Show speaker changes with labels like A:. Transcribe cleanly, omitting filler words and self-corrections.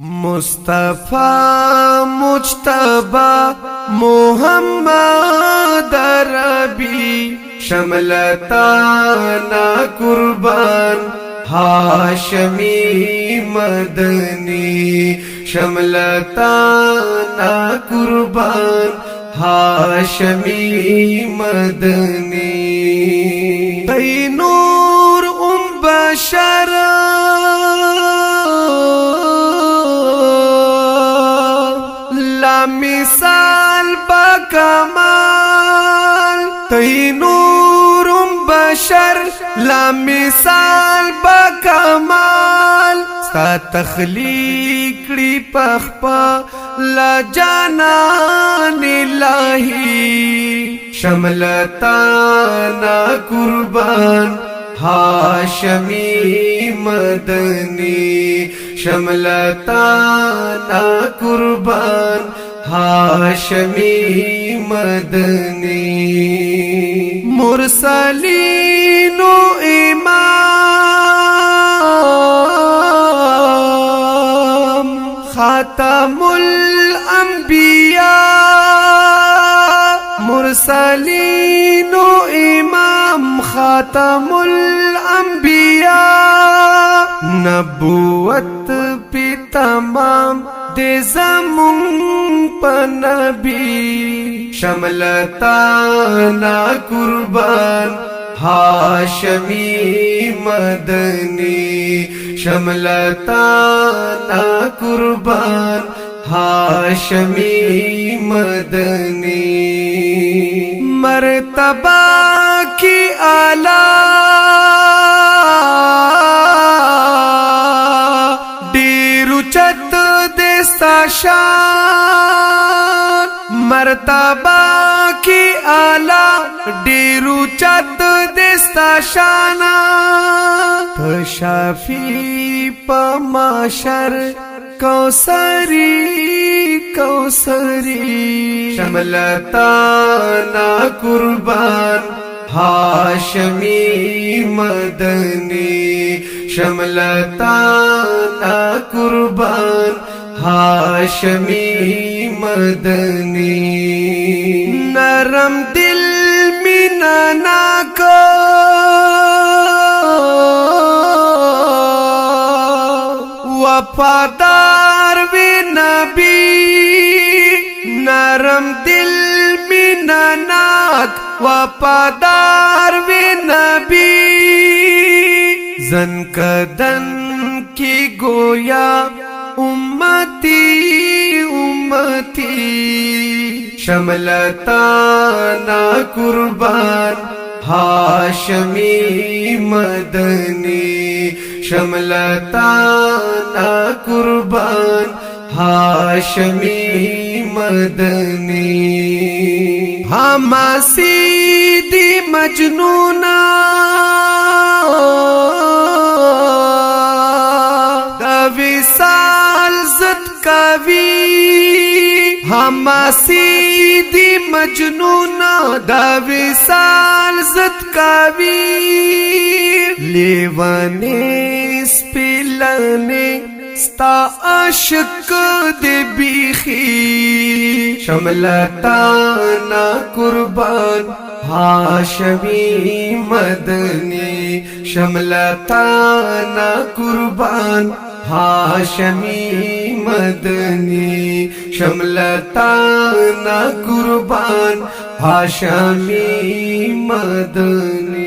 A: मुस्तफा मुज्तबा मोहम्मद रबी शमलताना कुर्बान हाशमी मदनी शमलताना कुर्बान हाशमी मदनी कई नूर बशर मिसाल बकमाल तई नूर बशर ला मिसाल बकमाल सा तखलीकड़ी पखपा ला जानान इलाही शमलताना कुर्बान हाशमी मदनी शमलताना कुर्बान हाशमी मदनी मुरसलीनो इमाम खातमुल अंबिया मुरसलीनो इमाम खातमुल अंबिया नबुवत पे तमाम दे ज़मुन पनबी शमलताना कुर्बान हाशमी मदनी शमलताना कुर्बान हाशमी मदनी मर्तबा की आला डेरुचत देसा शान मर्तबा की आला डेरुचत देसा शाना शाफी पमाशर कौसरी कौसरी शमलताना कुर्बान हाशमी मदनी शमलताना कुर्बान हाशमी मदनी नरम दिल मिनना को वफादार वे नबी नरम दिल मिननाक वफादार वे नबी ज़नकदन की गोया उम्मती उम्मती शमलताना कुर्बान हाशमी मदनी शमलताना कुर्बान हाशमी मदनी हम सीधी मजनूना विशाल ज़द कवि हम सीधी मजनूना विशाल ज़द कवि लेवाने स्पिलने स्ता अशक दे बीखी शमलताना कुर्बान हाशमी मदनी शमलताना कुर्बान हाशमी मदनी शमलताना कुर्बान हाशमी मदनी।